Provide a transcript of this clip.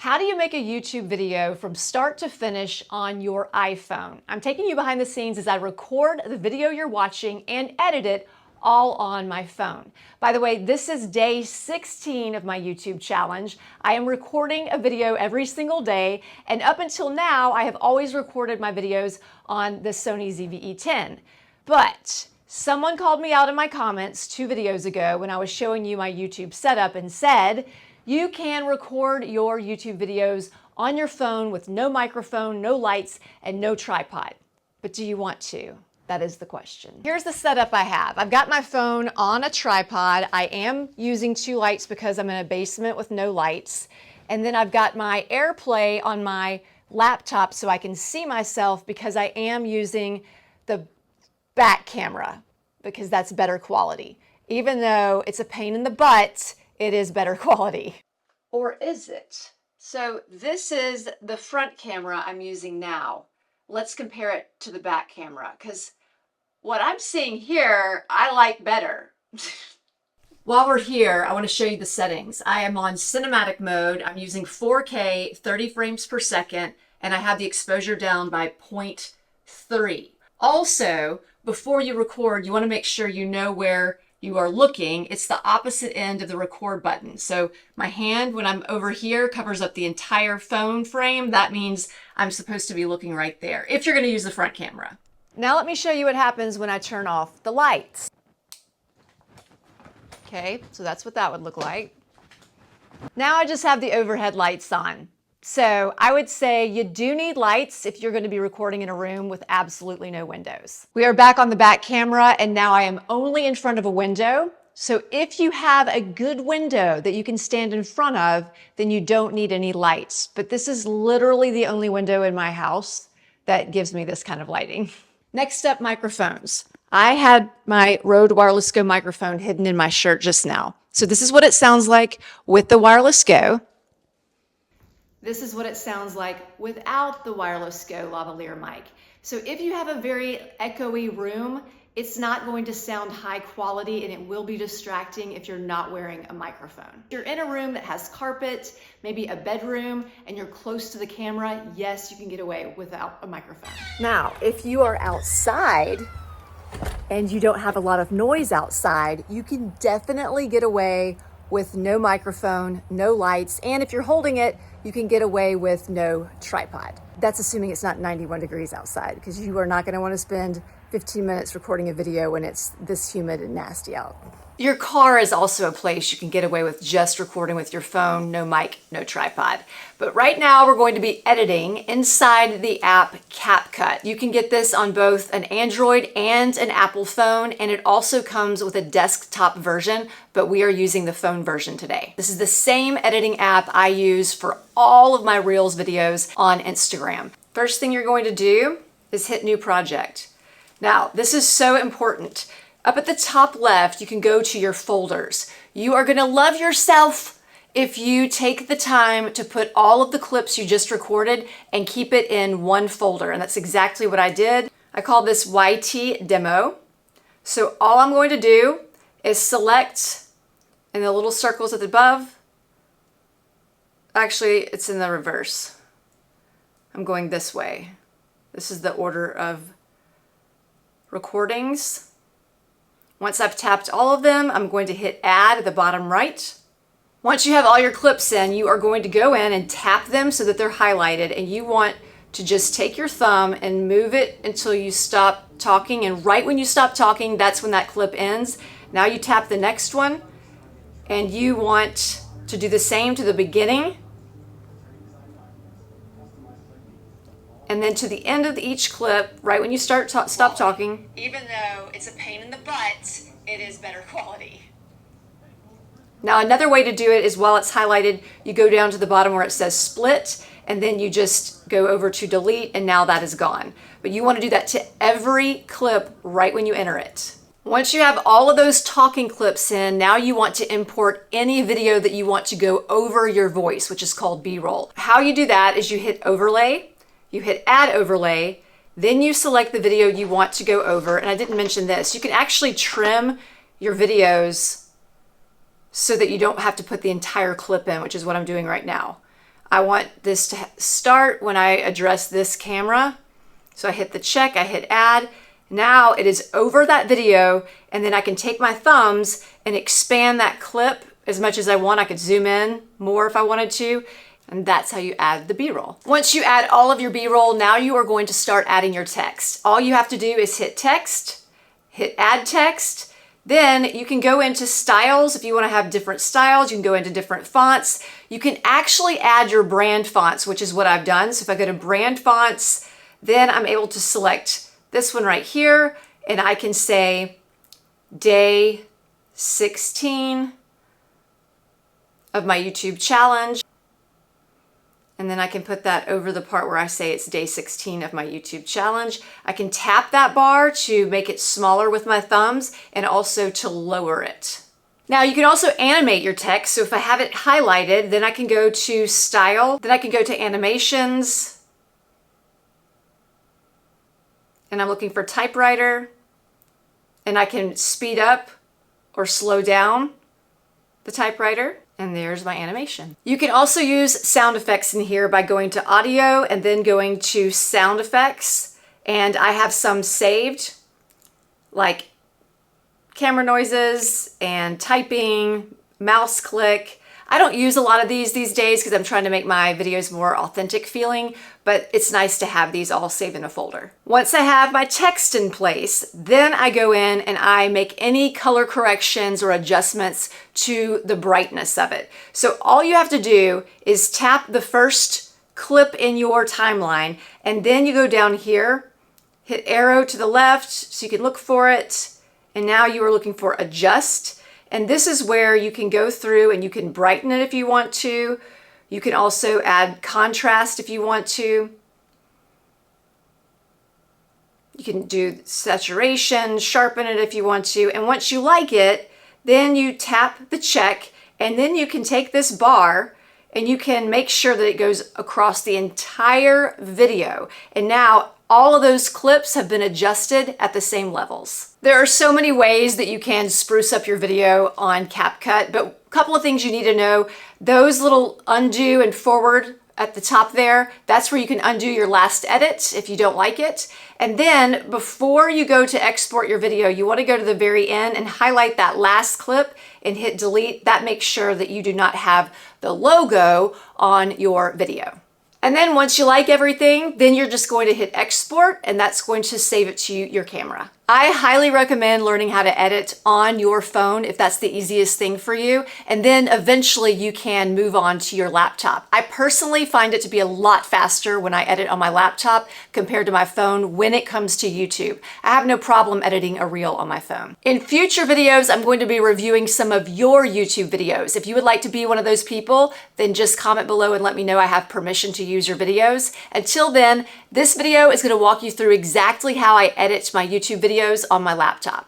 How do you make a YouTube video from start to finish on your iPhone? I'm taking you behind the scenes as I record the video you're watching and edit it all on my phone. By the way, this is day 16 of my YouTube challenge. I am recording a video every single day, and up until now, I have always recorded my videos on the Sony ZV-E10. But someone called me out in my comments 2 videos ago when I was showing you my YouTube setup and said, you can record your YouTube videos on your phone with no microphone, no lights, and no tripod. But do you want to? That is the question. Here's the setup I have. I've got my phone on a tripod. I am using 2 lights because I'm in a basement with no lights. And then I've got my AirPlay on my laptop so I can see myself because I am using the back camera because that's better quality. Even though it's a pain in the butt, it is better quality. Or is it? So this is the front camera I'm using now. Let's compare it to the back camera because what I'm seeing here, I like better. While we're here, I want to show you the settings. I am on cinematic mode. I'm using 4K, 30 frames per second, and I have the exposure down by 0.3. Also, before you record, you want to make sure you know where you are looking. It's the opposite end of the record button. So my hand, when I'm over here, covers up the entire phone frame. That means I'm supposed to be looking right there, if you're going to use the front camera. Now let me show you what happens when I turn off the lights. Okay, so that's what that would look like. Now I just have the overhead lights on. So I would say you do need lights if you're going to be recording in a room with absolutely no windows. We are back on the back camera, and now I am only in front of a window. So if you have a good window that you can stand in front of, then you don't need any lights. But this is literally the only window in my house that gives me this kind of lighting. Next up, microphones. I had my Rode Wireless Go microphone hidden in my shirt just now. So this is what it sounds like with the Wireless Go. This is what it sounds like without the Wireless Go lavalier mic. So if you have a very echoey room, it's not going to sound high quality and it will be distracting if you're not wearing a microphone. If you're in a room that has carpet, maybe a bedroom, and you're close to the camera, yes, you can get away without a microphone. Now, if you are outside and you don't have a lot of noise outside, you can definitely get away with no microphone, no lights, and if you're holding it, you can get away with no tripod. That's assuming it's not 91 degrees outside, because you are not going to want to spend 15 minutes recording a video when it's this humid and nasty out. Your car is also a place you can get away with just recording with your phone, no mic, no tripod. But right now we're going to be editing inside the app CapCut. You can get this on both an Android and an Apple phone, and it also comes with a desktop version, but we are using the phone version today. This is the same editing app I use for all of my Reels videos on Instagram. First thing you're going to do is hit New Project. Now, this is so important. Up at the top left, you can go to your folders. You are going to love yourself if you take the time to put all of the clips you just recorded and keep it in one folder. And that's exactly what I did. I call this YT Demo. So all I'm going to do is select in the little circles at the above. Actually, it's in the reverse. I'm going this way. This is the order of recordings. Once I've tapped all of them, I'm going to hit Add at the bottom right. Once you have all your clips in, you are going to go in and tap them so that they're highlighted, and you want to just take your thumb and move it until you stop talking, and right when you stop talking, that's when that clip ends. Now you tap the next one, and you want to do the same to the beginning, and then to the end of each clip, right when you stop talking. Even though it's a pain in the butt, it is better quality. Now another way to do it is while it's highlighted, you go down to the bottom where it says split, and then you just go over to delete, and now that is gone. But you want to do that to every clip right when you enter it. Once you have all of those talking clips in, now you want to import any video that you want to go over your voice, which is called B-roll. How you do that is you hit Overlay, you hit Add Overlay, then you select the video you want to go over. And I didn't mention this, you can actually trim your videos so that you don't have to put the entire clip in, which is what I'm doing right now. I want this to start when I address this camera. So I hit the check, I hit add. Now it is over that video, and then I can take my thumbs and expand that clip as much as I want. I could zoom in more if I wanted to, and that's how you add the B-roll. Once you add all of your B-roll, now you are going to start adding your text. All you have to do is hit text, hit add text, then you can go into styles. If you want to have different styles, you can go into different fonts. You can actually add your brand fonts, which is what I've done. So if I go to brand fonts, then I'm able to select this one right here, and I can say day 16 of my YouTube challenge. And then I can put that over the part where I say it's day 16 of my YouTube challenge. I can tap that bar to make it smaller with my thumbs and also to lower it. Now you can also animate your text. So if I have it highlighted, then I can go to style, then I can go to animations, and I'm looking for typewriter, and I can speed up or slow down the typewriter, and there's my animation. You can also use sound effects in here by going to audio and then going to sound effects, and I have some saved, like camera noises and typing, mouse click. I don't use a lot of these days because I'm trying to make my videos more authentic feeling, but it's nice to have these all saved in a folder. Once I have my text in place, then I go in and I make any color corrections or adjustments to the brightness of it. So all you have to do is tap the first clip in your timeline, and then you go down here, hit arrow to the left so you can look for it, and now you are looking for adjust. And this is where you can go through and you can brighten it if you want to. You can also add contrast if you want to. You can do saturation, sharpen it if you want to. And once you like it, then you tap the check, and then you can take this bar and you can make sure that it goes across the entire video. And now all of those clips have been adjusted at the same levels. There are so many ways that you can spruce up your video on CapCut, but a couple of things you need to know. Those little undo and forward at the top there, that's where you can undo your last edit if you don't like it. And then before you go to export your video, you want to go to the very end and highlight that last clip and hit delete. That makes sure that you do not have the logo on your video. And then once you like everything, then you're just going to hit export, and that's going to save it to your camera. I highly recommend learning how to edit on your phone if that's the easiest thing for you, and then eventually you can move on to your laptop. I personally find it to be a lot faster when I edit on my laptop compared to my phone when it comes to YouTube. I have no problem editing a reel on my phone. In future videos, I'm going to be reviewing some of your YouTube videos. If you would like to be one of those people, then just comment below and let me know I have permission to use your videos. Until then, this video is going to walk you through exactly how I edit my YouTube videos on my laptop.